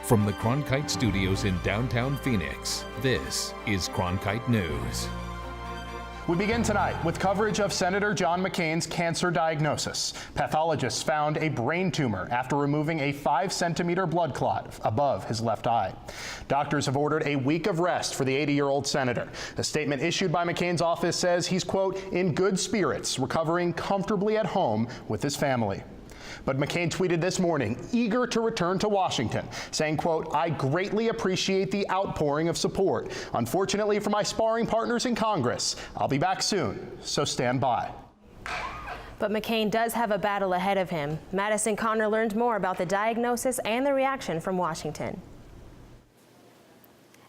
From the Cronkite studios in downtown Phoenix, this is Cronkite News. We begin tonight with coverage of Senator John McCain's cancer diagnosis. Pathologists found a brain tumor after removing a 5-centimeter blood clot above his left eye. Doctors have ordered a week of rest for the 80-year-old senator. A statement issued by McCain's office says he's, quote, in good spirits, recovering comfortably at home with his family. But McCain tweeted this morning, eager to return to Washington, saying, quote, I greatly appreciate the outpouring of support. Unfortunately for my sparring partners in Congress, I'll be back soon, so stand by. But McCain does have a battle ahead of him. Madison Connor learned more about the diagnosis and the reaction from Washington.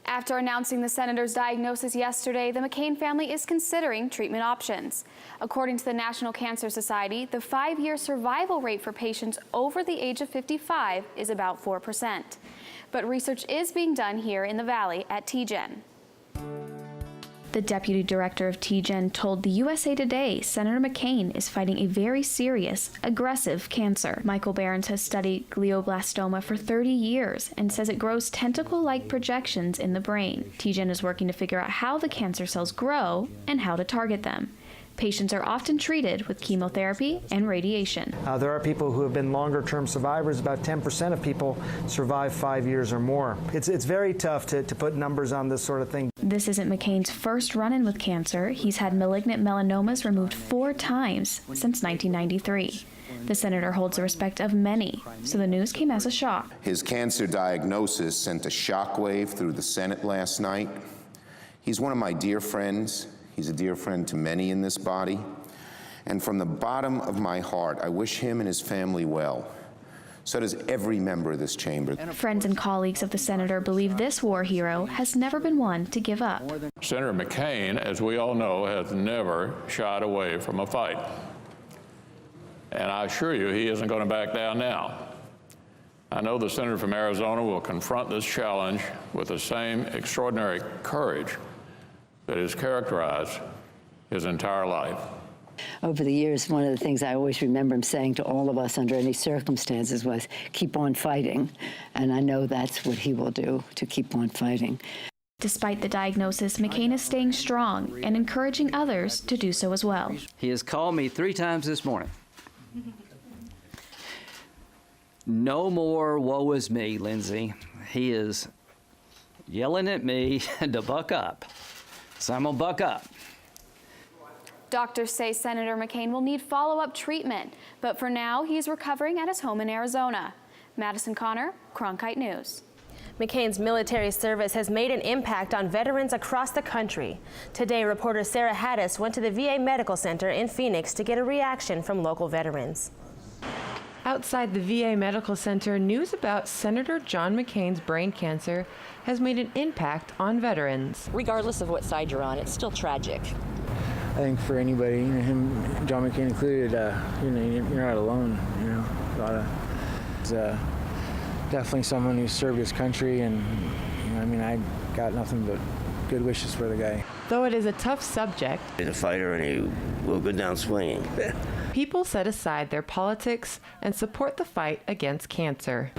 After announcing the senator's diagnosis yesterday, the McCain family is considering treatment options. According to the National Cancer Society, the 5-year survival rate for patients over the age of 55 is about 4%. But research is being done here in the Valley at TGen. The deputy director of TGen told the USA Today Senator McCain is fighting a very serious, aggressive cancer. Michael Behrens has studied glioblastoma for 30 years and says it grows tentacle-like projections in the brain. TGen is working to figure out how the cancer cells grow and how to target them. Patients are often treated with chemotherapy and radiation. There are people who have been longer-term survivors. About 10% of people survive 5 years or more. It's very tough to put numbers on this sort of thing. This isn't McCain's first run-in with cancer. He's had malignant melanomas removed 4 times since 1993. The senator holds the respect of many, so the news came as a shock. His cancer diagnosis sent a shockwave through the Senate last night. He's one of my dear friends. He's a dear friend to many in this body. And from the bottom of my heart, I wish him and his family well. So does every member of this chamber. Friends and colleagues of the senator believe this war hero has never been one to give up. Senator McCain, as we all know, has never shied away from a fight. And I assure you, he isn't going to back down now. I know the senator from Arizona will confront this challenge with the same extraordinary courage that has characterized his entire life. Over the years, one of the things I always remember him saying to all of us under any circumstances was, keep on fighting. And I know that's what he will do, to keep on fighting. Despite the diagnosis, McCain is staying strong and encouraging others to do so as well. He has called me 3 times this morning. No more woe is me, Lindsay. He is yelling at me to buck up. So I'm gonna buck up. Doctors say Senator McCain will need follow-up treatment, but for now, he's recovering at his home in Arizona. Madison Connor, Cronkite News. McCain's military service has made an impact on veterans across the country. Today, reporter Sarah Haddis went to the VA Medical Center in Phoenix to get a reaction from local veterans. Outside the VA Medical Center, news about Senator John McCain's brain cancer has made an impact on veterans. Regardless of what side you're on, it's still tragic. I think for anybody, him, John McCain included, you're not alone. He's definitely someone who served his country, and I got nothing but good wishes for the guy. Though it is a tough subject, he's a fighter and he will go down swinging. People set aside their politics and support the fight against cancer.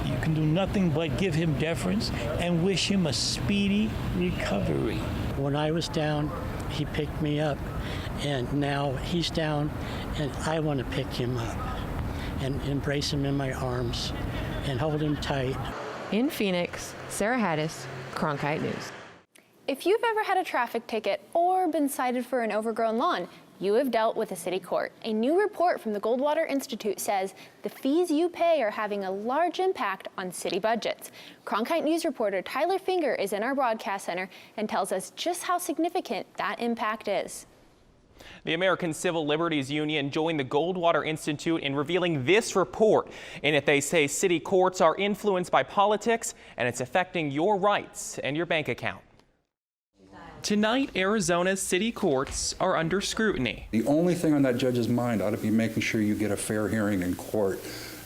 You can do nothing but give him deference and wish him a speedy recovery. When I was down, he picked me up, and now he's down, and I want to pick him up and embrace him in my arms and hold him tight. In Phoenix, Sarah Haddis, Cronkite News. If you've ever had a traffic ticket or been cited for an overgrown lawn, you have dealt with a city court. A new report from the Goldwater Institute says the fees you pay are having a large impact on city budgets. Cronkite News reporter Tyler Finger is in our broadcast center and tells us just how significant that impact is. The American Civil Liberties Union joined the Goldwater Institute in revealing this report. In it, they say city courts are influenced by politics and it's affecting your rights and your bank account. Tonight, Arizona's city courts are under scrutiny. The only thing on that judge's mind ought to be making sure you get a fair hearing in court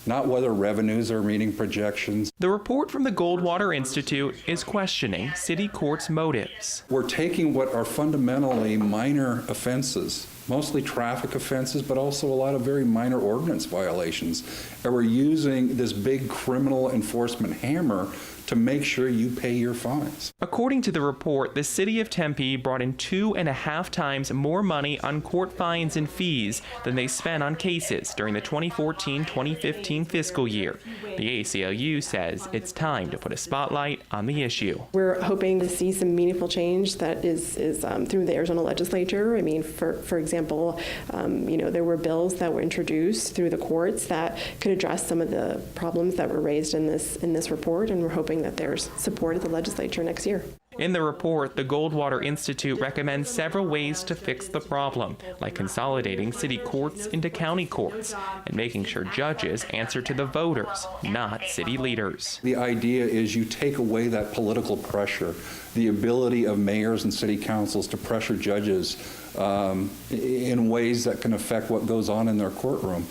not whether revenues are meeting projections. The report from the Goldwater Institute is questioning city courts' motives. We're taking what are fundamentally minor offenses, mostly traffic offenses, but also a lot of very minor ordinance violations, and we're using this big criminal enforcement hammer to make sure you pay your fines. According to the report, the city of Tempe brought in 2.5 times more money on court fines and fees than they spent on cases during the 2014-2015 fiscal year. The ACLU says it's time to put a spotlight on the issue. We're hoping to see some meaningful change that is through the Arizona legislature. I mean, for example, there were bills that were introduced through the courts that could address some of the problems that were raised in this report, and we're hoping that there's support at the legislature next year. In the report, the Goldwater Institute recommends several ways to fix the problem, like consolidating city courts into county courts and making sure judges answer to the voters, not city leaders. The idea is you take away that political pressure, the ability of mayors and city councils to pressure judges in ways that can affect what goes on in their courtroom.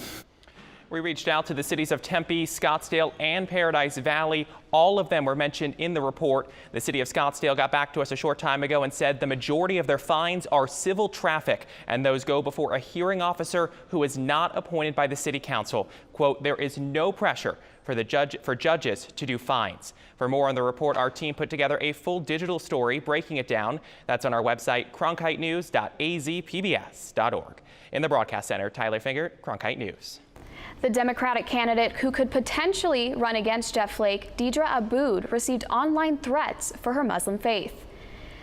We reached out to the cities of Tempe, Scottsdale, and Paradise Valley. All of them were mentioned in the report. The city of Scottsdale got back to us a short time ago and said the majority of their fines are civil traffic, and those go before a hearing officer who is not appointed by the city council. Quote, there is no pressure for judges to do fines. For more on the report, our team put together a full digital story breaking it down. That's on our website, cronkitenews.azpbs.org. In the broadcast center, Tyler Fingert, Cronkite News. The Democratic candidate who could potentially run against Jeff Flake, Deidre Aboud, received online threats for her Muslim faith.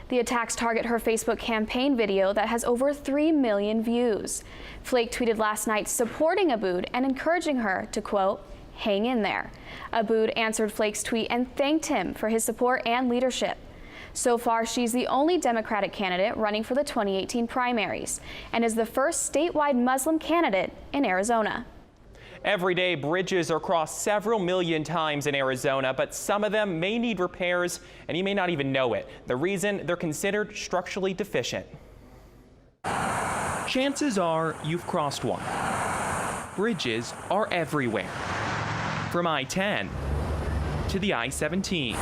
The attacks target her Facebook campaign video that has over 3 million views. Flake tweeted last night supporting Aboud and encouraging her to, quote, hang in there. Aboud answered Flake's tweet and thanked him for his support and leadership. So far, she's the only Democratic candidate running for the 2018 primaries and is the first statewide Muslim candidate in Arizona. Every day, bridges are crossed several million times in Arizona, but some of them may need repairs, and you may not even know it. The reason, they're considered structurally deficient. Chances are you've crossed one. Bridges are everywhere. From I-10 to the I-17.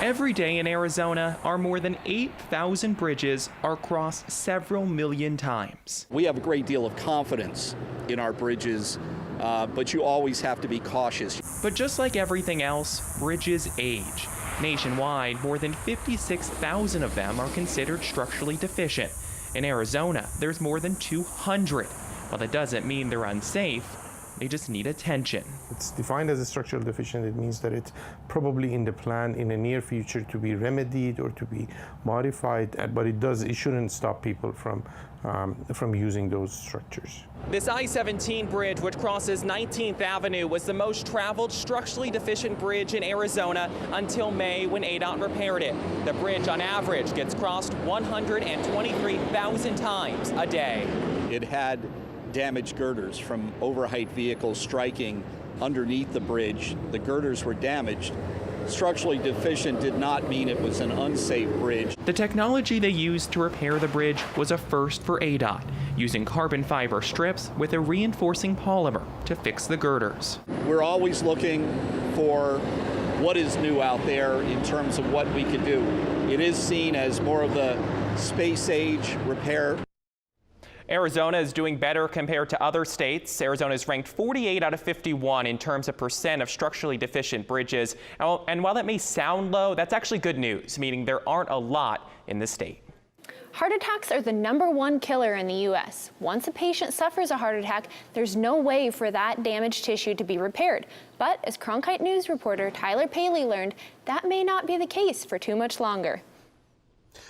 Every day in Arizona, our more than 8,000 bridges are crossed several million times. We have a great deal of confidence in our bridges, but you always have to be cautious. But just like everything else, bridges age. Nationwide, more than 56,000 of them are considered structurally deficient. In Arizona, there's more than 200. While that doesn't mean they're unsafe, they just need attention. It's defined as a structural deficient. It means that it's probably in the plan in the near future to be remedied or to be modified, but it shouldn't stop people from using those structures. This I-17 bridge, which crosses 19th Avenue, was the most traveled structurally deficient bridge in Arizona until May, when ADOT repaired it. The bridge, on average, gets crossed 123,000 times a day. It had damaged girders from overheight vehicles striking underneath the bridge. The girders were damaged. Structurally deficient did not mean it was an unsafe bridge. The technology they used to repair the bridge was a first for ADOT, using carbon fiber strips with a reinforcing polymer to fix the girders. We're always looking for what is new out there in terms of what we can do. It is seen as more of the space age repair. Arizona is doing better compared to other states. Arizona is ranked 48 out of 51 in terms of percent of structurally deficient bridges. And while that may sound low, that's actually good news, meaning there aren't a lot in the state. Heart attacks are the #1 killer in the U.S. Once a patient suffers a heart attack, there's no way for that damaged tissue to be repaired. But as Cronkite News reporter Tyler Paley learned, that may not be the case for too much longer.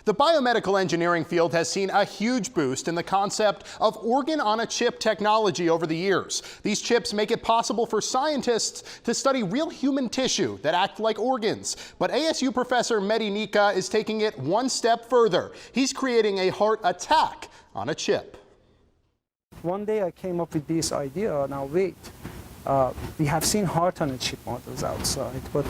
The biomedical engineering field has seen a huge boost in the concept of organ-on-a-chip technology over the years. These chips make it possible for scientists to study real human tissue that act like organs. But ASU professor Mehdi Nika is taking it one step further. He's creating a heart attack on a chip. One day I came up with this idea. Now wait, we have seen heart-on-a-chip models outside, but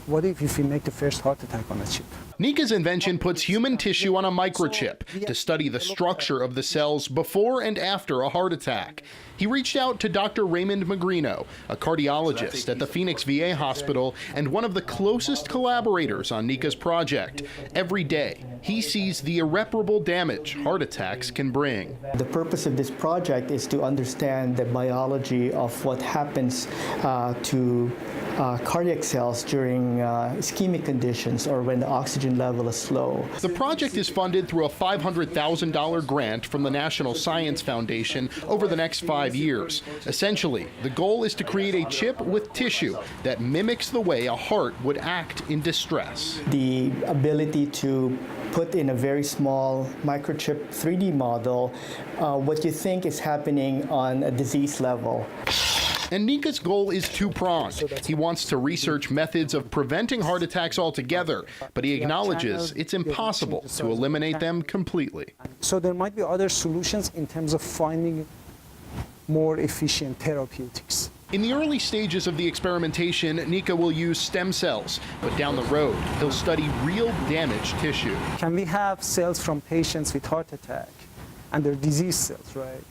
What if we make the first heart attack on a chip? Nika's invention puts human tissue on a microchip to study the structure of the cells before and after a heart attack. He reached out to Dr. Raymond Magrino, a cardiologist at the Phoenix VA hospital and one of the closest collaborators on Nika's project. Every day, he sees the irreparable damage heart attacks can bring. The purpose of this project is to understand the biology of what happens to cardiac cells during ischemic conditions or when the oxygen level is low. The project is funded through a $500,000 grant from the National Science Foundation over the next 5 years. Essentially, the goal is to create a chip with tissue that mimics the way a heart would act in distress. The ability to put in a very small microchip 3D model what you think is happening on a disease level. And Nika's goal is two-pronged. He wants to research methods of preventing heart attacks altogether, but he acknowledges it's impossible to eliminate them completely. So there might be other solutions in terms of finding more efficient therapeutics. In the early stages of the experimentation, Nika will use stem cells, but down the road, he'll study real damaged tissue. Can we have cells from patients with heart attack and their disease cells, right?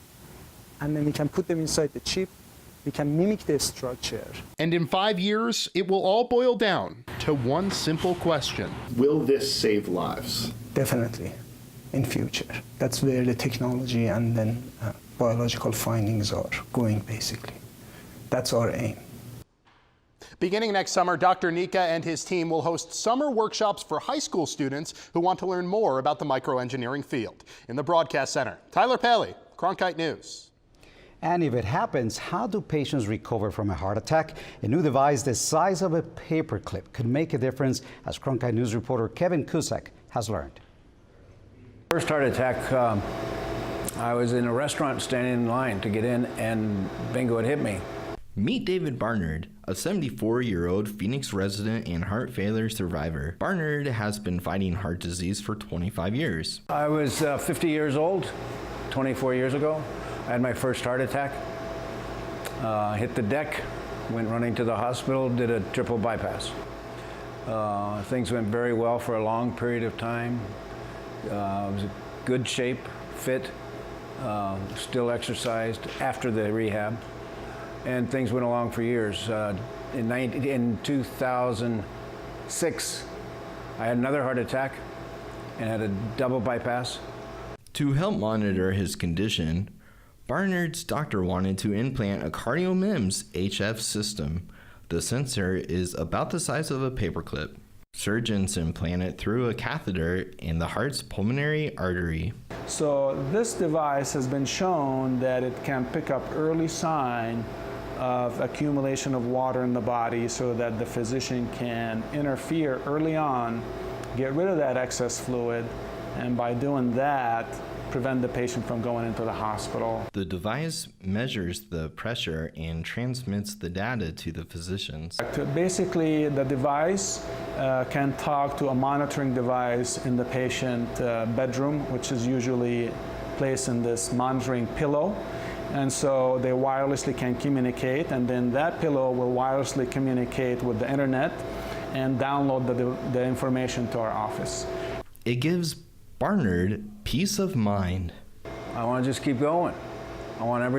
And then we can put them inside the chip. We can mimic their structure. And in 5 years, it will all boil down to one simple question. Will this save lives? Definitely, in future. That's where the technology and then biological findings are going, basically. That's our aim. Beginning next summer, Dr. Nika and his team will host summer workshops for high school students who want to learn more about the microengineering field. In the Broadcast Center, Tyler Paley, Cronkite News. And if it happens, how do patients recover from a heart attack? A new device the size of a paperclip could make a difference, as Cronkite News reporter Kevin Cusack has learned. First heart attack, I was in a restaurant standing in line to get in, and bingo, it hit me. Meet David Barnard, a 74-year-old Phoenix resident and heart failure survivor. Barnard has been fighting heart disease for 25 years. I was 50 years old 24 years ago. I had my first heart attack, hit the deck, went running to the hospital, did a triple bypass. Things went very well for a long period of time. I was in good shape, fit, still exercised after the rehab, and things went along for years. In 2006, I had another heart attack and had a double bypass. To help monitor his condition, Barnard's doctor wanted to implant a CardioMEMS HF system. The sensor is about the size of a paperclip. Surgeons implant it through a catheter in the heart's pulmonary artery. So this device has been shown that it can pick up early sign of accumulation of water in the body so that the physician can interfere early on, get rid of that excess fluid, and by doing that, prevent the patient from going into the hospital. The device measures the pressure and transmits the data to the physicians. Basically, the device can talk to a monitoring device in the patient bedroom, which is usually placed in this monitoring pillow. And so they wirelessly can communicate, and then that pillow will wirelessly communicate with the internet and download the information to our office. It gives Barnard peace of mind. I want to just keep going. I want to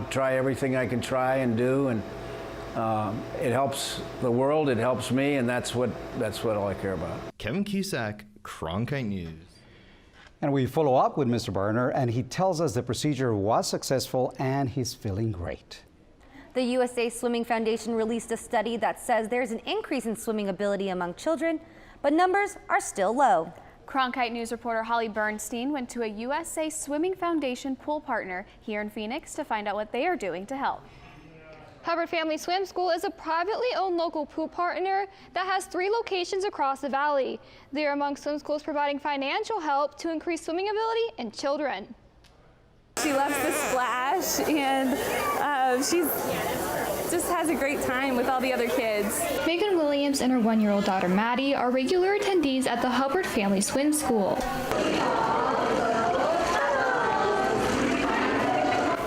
try everything I can try and do, and it helps the world, it helps me, and that's what all I care about. Kevin Cusack, Cronkite News. And we follow up with Mr. Barnard, and he tells us the procedure was successful and he's feeling great. The USA Swimming Foundation released a study that says there's an increase in swimming ability among children, but numbers are still low. Cronkite News reporter Holly Bernstein went to a USA Swimming Foundation pool partner here in Phoenix to find out what they are doing to help. Hubbard Family Swim School is a privately owned local pool partner that has 3 locations across the valley. They are among swim schools providing financial help to increase swimming ability in children. She loves to splash, and she just has a great time with all the other kids. Megan Williams and her 1-year-old daughter Maddie are regular attendees at the Hubbard Family Swim School.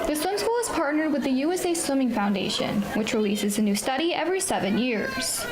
The swim school is part partnered with the USA Swimming Foundation, which releases a new study every 7 years.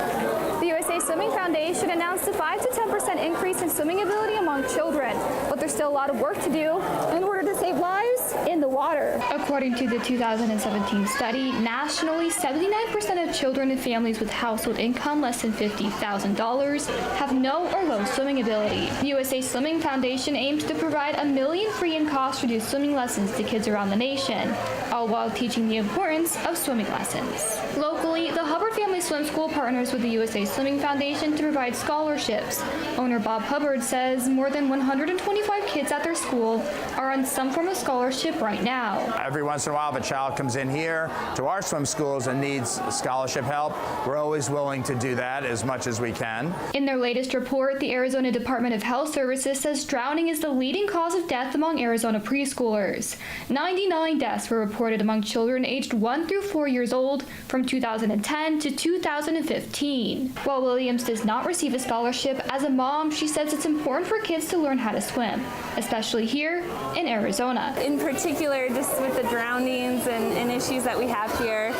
The USA Swimming Foundation announced a 5 to 10% increase in swimming ability among children, but there's still a lot of work to do in order to save lives in the water. According to the 2017 study, nationally, 79% of children in families with household income less than $50,000 have no or low swimming ability. The USA Swimming Foundation aims to provide 1 million free and cost-reduced swimming lessons to kids around the nation, all while teaching the importance of swimming lessons. Locally, the Hubbard Family Swim School partners with the USA Swimming Foundation to provide scholarships. Owner Bob Hubbard says more than 125 kids at their school are on some form of scholarship right now. Every once in a while, if a child comes in here to our swim schools and needs scholarship help, we're always willing to do that as much as we can. In their latest report, the Arizona Department of Health Services says drowning is the leading cause of death among Arizona preschoolers. 99 deaths were reported among children aged 1 through 4 years old from 2010 to 2015. While Williams does not receive a scholarship, as a mom, she says it's important for kids to learn how to swim, especially here in Arizona. In particular, just with the drownings and issues that we have here,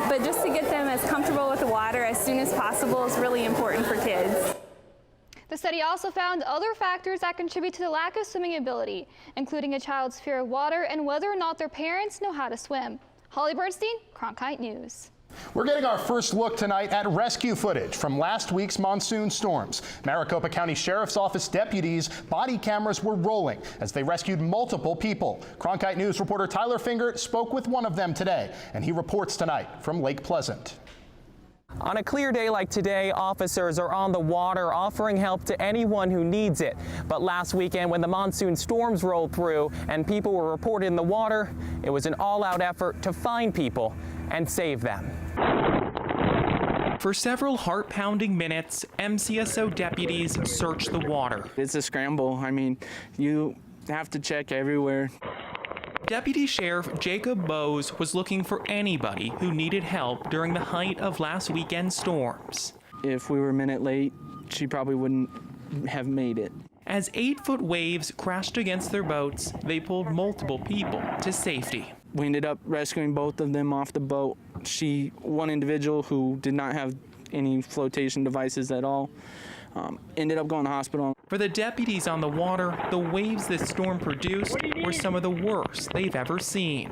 but just to get them as comfortable with the water as soon as possible is really important for kids. The study also found other factors that contribute to the lack of swimming ability, including a child's fear of water and whether or not their parents know how to swim. Holly Bernstein, Cronkite News. We're getting our first look tonight at rescue footage from last week's monsoon storms. Maricopa County Sheriff's Office deputies' body cameras were rolling as they rescued multiple people. Cronkite News reporter Tyler Finger spoke with one of them today, and he reports tonight from Lake Pleasant. On a clear day like today, officers are on the water offering help to anyone who needs it. But last weekend, when the monsoon storms rolled through and people were reported in the water, it was an all-out effort to find people and save them. For several heart-pounding minutes, MCSO deputies searched the water. It's a scramble. I mean, you have to check everywhere. Deputy Sheriff Jacob Bowes was looking for anybody who needed help during the height of last weekend's storms. If we were a minute late, she probably wouldn't have made it. As 8-foot waves crashed against their boats, they pulled multiple people to safety. We ended up rescuing both of them off the boat. One individual who did not have any flotation devices at all, ended up going to hospital. For the deputies on the water, the waves this storm produced were some of the worst they've ever seen.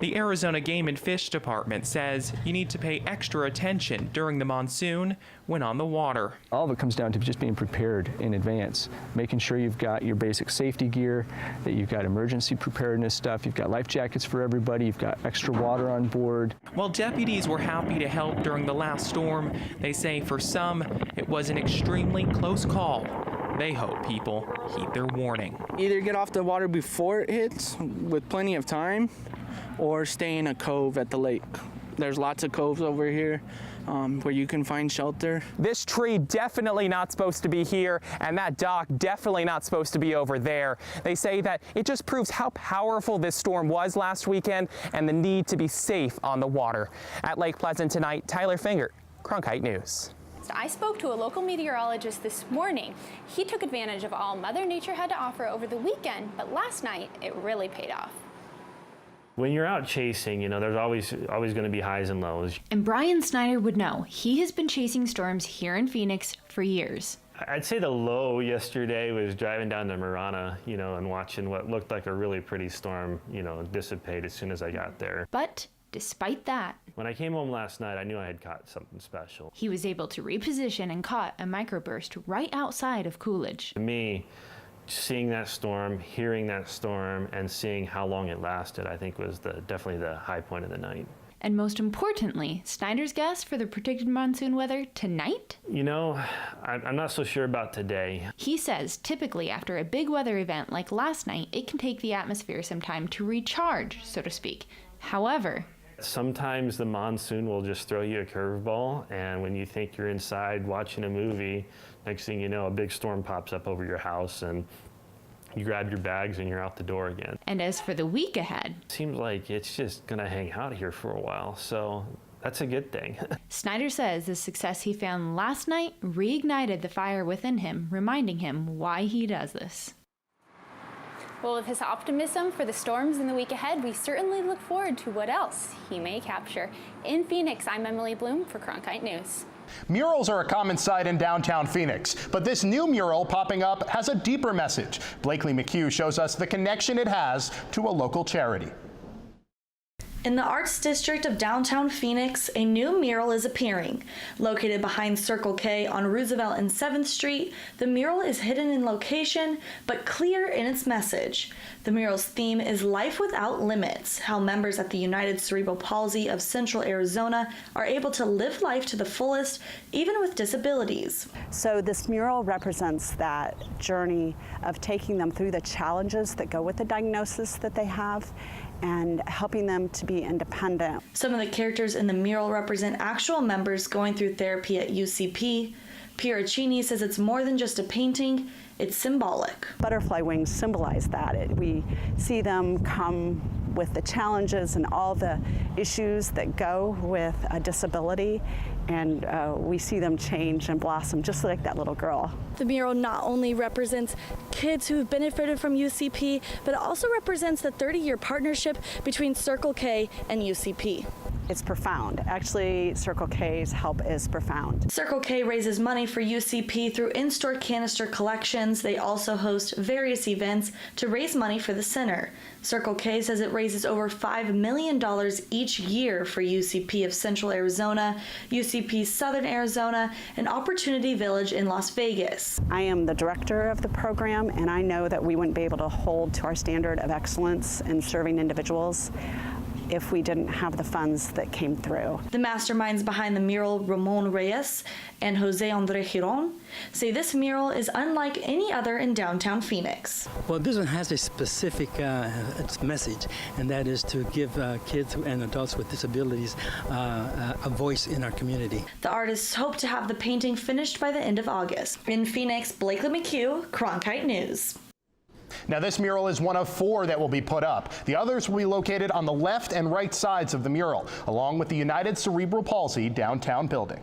The Arizona Game and Fish Department says you need to pay extra attention during the monsoon when on the water. All of it comes down to just being prepared in advance, making sure you've got your basic safety gear, that you've got emergency preparedness stuff, you've got life jackets for everybody, you've got extra water on board. While deputies were happy to help during the last storm, they say for some it was an extremely close call. They hope people heed their warning. Either get off the water before it hits with plenty of time, or stay in a cove at the lake. There's lots of coves over here where you can find shelter. This tree definitely not supposed to be here, and that dock definitely not supposed to be over there. They say that it just proves how powerful this storm was last weekend and the need to be safe on the water. At Lake Pleasant tonight, Tyler Finger, Cronkite News. I spoke to a local meteorologist this morning. He took advantage of all Mother Nature had to offer over the weekend, but last night it really paid off. When you're out chasing, you know, there's always going to be highs and lows. And Brian Snyder would know. He has been chasing storms here in Phoenix for years. I'd say the low yesterday was driving down to Marana, you know, and watching what looked like a really pretty storm, you know, dissipate as soon as I got there. But despite that, when I came home last night, I knew I had caught something special. He was able to reposition and caught a microburst right outside of Coolidge. To me, seeing that storm, hearing that storm, and seeing how long it lasted, I think was definitely the high point of the night. And most importantly, Snyder's guess for the predicted monsoon weather tonight? You know, I'm not so sure about today. He says typically after a big weather event like last night, it can take the atmosphere some time to recharge, so to speak. However, sometimes the monsoon will just throw you a curveball, and when you think you're inside watching a movie, next thing you know, a big storm pops up over your house, and you grab your bags and you're out the door again. And as for the week ahead, seems like it's just gonna hang out here for a while, so that's a good thing. Snyder says the success he found last night reignited the fire within him, reminding him why he does this. Well, with his optimism for the Storms in the week ahead, we certainly look forward to what else he may capture. In Phoenix, I'm Emily Bloom for Cronkite News. Murals are a common sight in downtown Phoenix, but this new mural popping up has a deeper message. Blakely McHugh shows us the connection it has to a local charity. In the Arts District of downtown Phoenix, a new mural is appearing. Located behind Circle K on Roosevelt and 7th Street, the mural is hidden in location, but clear in its message. The mural's theme is Life Without Limits, how members at the United Cerebral Palsy of Central Arizona are able to live life to the fullest, even with disabilities. So this mural represents that journey of taking them through the challenges that go with the diagnosis that they have, and helping them to be independent. Some of the characters in the mural represent actual members going through therapy at UCP. Pieracini says it's more than just a painting, it's symbolic. Butterfly wings symbolize that. We see them come with the challenges and all the issues that go with a disability, and we see them change and blossom just like that little girl. The mural not only represents kids who've benefited from UCP, but it also represents the 30-year partnership between Circle K and UCP. It's profound. Actually, Circle K's help is profound. Circle K raises money for UCP through in-store canister collections. They also host various events to raise money for the center. Circle K says it raises over $5 million each year for UCP of Central Arizona, UCP Southern Arizona, and Opportunity Village in Las Vegas. I am the director of the program, and I know that we wouldn't be able to hold to our standard of excellence in serving individuals if we didn't have the funds that came through. The masterminds behind the mural, Ramon Reyes and Jose Andre Giron, say this mural is unlike any other in downtown Phoenix. Well, this one has a specific message, and that is to give kids and adults with disabilities a voice in our community. The artists hope to have the painting finished by the end of August. In Phoenix, Blakely McHugh, Cronkite News. Now, this mural is one of 4 that will be put up. The others will be located on the left and right sides of the mural, along with the United Cerebral Palsy downtown building.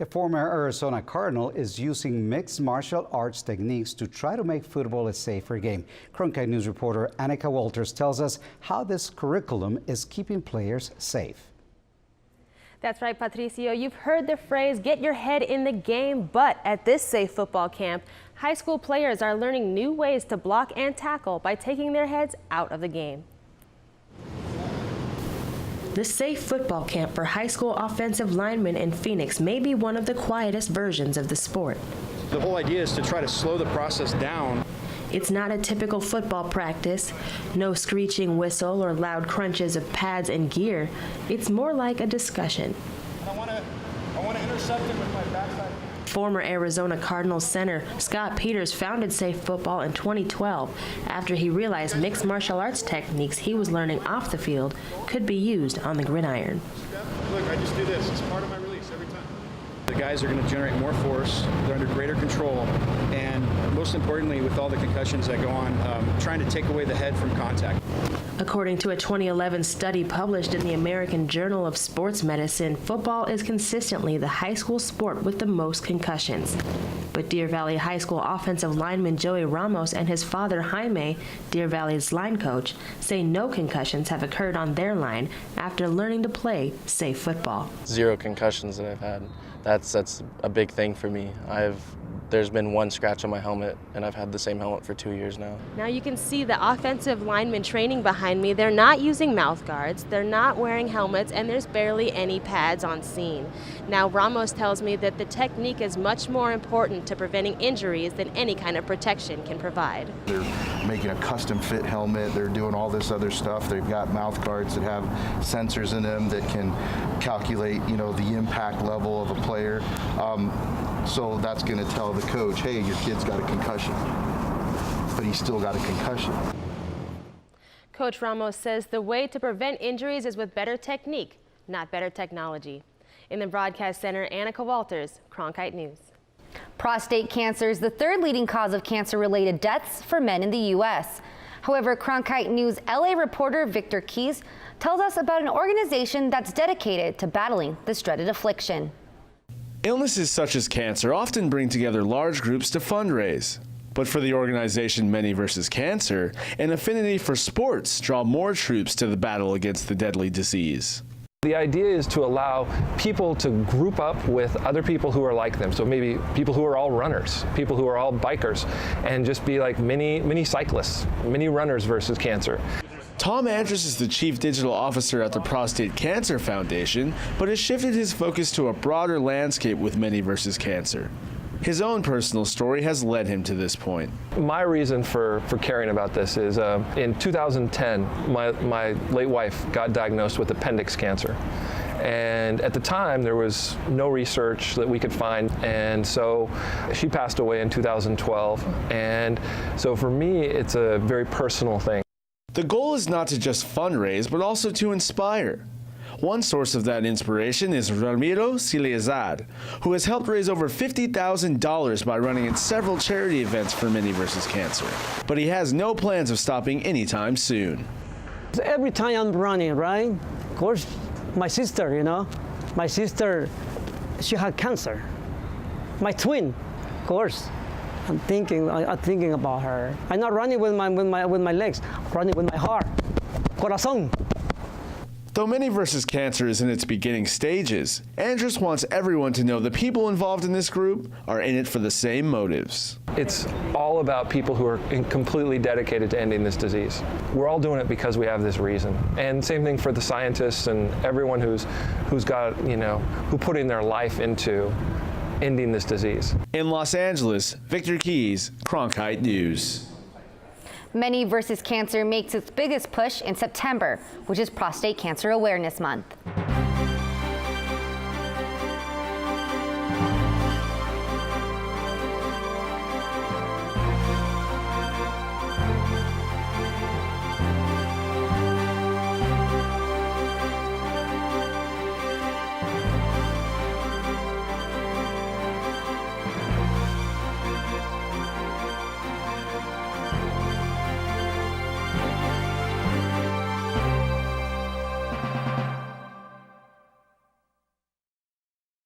A former Arizona Cardinal is using mixed martial arts techniques to try to make football a safer game. Cronkite News reporter Annika Walters tells us how this curriculum is keeping players safe. That's right, Patricio. You've heard the phrase, get your head in the game, but at this Safe Football Camp, high school players are learning new ways to block and tackle by taking their heads out of the game. The Safe Football Camp for high school offensive linemen in Phoenix may be one of the quietest versions of the sport. The whole idea is to try to slow the process down. It's not a typical football practice. No screeching whistle or loud crunches of pads and gear. It's more like a discussion. I want to intercept it with my backside. Former Arizona Cardinals center Scott Peters founded Safe Football in 2012 after he realized mixed martial arts techniques he was learning off the field could be used on the gridiron. Look, I just do this. It's part of my release every time. The guys are going to generate more force. They're under greater control. And most importantly, with all the concussions that go on, trying to take away the head from contact. According to a 2011 study published in the American Journal of Sports Medicine, football is consistently the high school sport with the most concussions. But Deer Valley High School offensive lineman Joey Ramos and his father Jaime, Deer Valley's line coach, say no concussions have occurred on their line after learning to play safe football. 0 concussions that I've had. That's a big thing for me. There's been 1 scratch on my helmet, and I've had the same helmet for 2 years now. Now you can see the offensive linemen training behind me. They're not using mouth guards, they're not wearing helmets, and there's barely any pads on scene. Now Ramos tells me that the technique is much more important to preventing injuries than any kind of protection can provide. They're making a custom fit helmet, they're doing all this other stuff. They've got mouth guards that have sensors in them that can calculate, the impact level of a player. So that's going to tell the coach, hey, your kid's got a concussion, but he's still got a concussion. Coach Ramos says the way to prevent injuries is with better technique, not better technology. In the broadcast center, Annika Walters, Cronkite News. Prostate cancer is the 3rd leading cause of cancer-related deaths for men in the U.S. However, Cronkite News LA reporter Victor Keys tells us about an organization that's dedicated to battling this dreaded affliction. Illnesses such as cancer often bring together large groups to fundraise. But for the organization Many vs. Cancer, an affinity for sports draw more troops to the battle against the deadly disease. The idea is to allow people to group up with other people who are like them. So maybe people who are all runners, people who are all bikers, and just be like mini cyclists, mini runners versus cancer. Tom Andrus is the Chief Digital Officer at the Prostate Cancer Foundation, but has shifted his focus to a broader landscape with Many vs. Cancer. His own personal story has led him to this point. My reason for caring about this is in 2010, my late wife got diagnosed with appendix cancer. And at the time, there was no research that we could find. And so she passed away in 2012. And so for me, it's a very personal thing. The goal is not to just fundraise, but also to inspire. One source of that inspiration is Ramiro Sileazar, who has helped raise over $50,000 by running at several charity events for Many vs. Cancer. But he has no plans of stopping anytime soon. Every time I'm running, right? Of course, my sister, my sister, she had cancer. My twin, of course. I'm thinking about her. I'm not running with my legs, I'm running with my heart. Corazón. Though Many vs. Cancer is in its beginning stages, Andrus wants everyone to know the people involved in this group are in it for the same motives. It's all about people who are completely dedicated to ending this disease. We're all doing it because we have this reason. And same thing for the scientists and everyone who's got, who put in their life into ending this disease. In Los Angeles, Victor Keys, Cronkite News. Many vs. Cancer makes its biggest push in September, which is Prostate Cancer Awareness Month.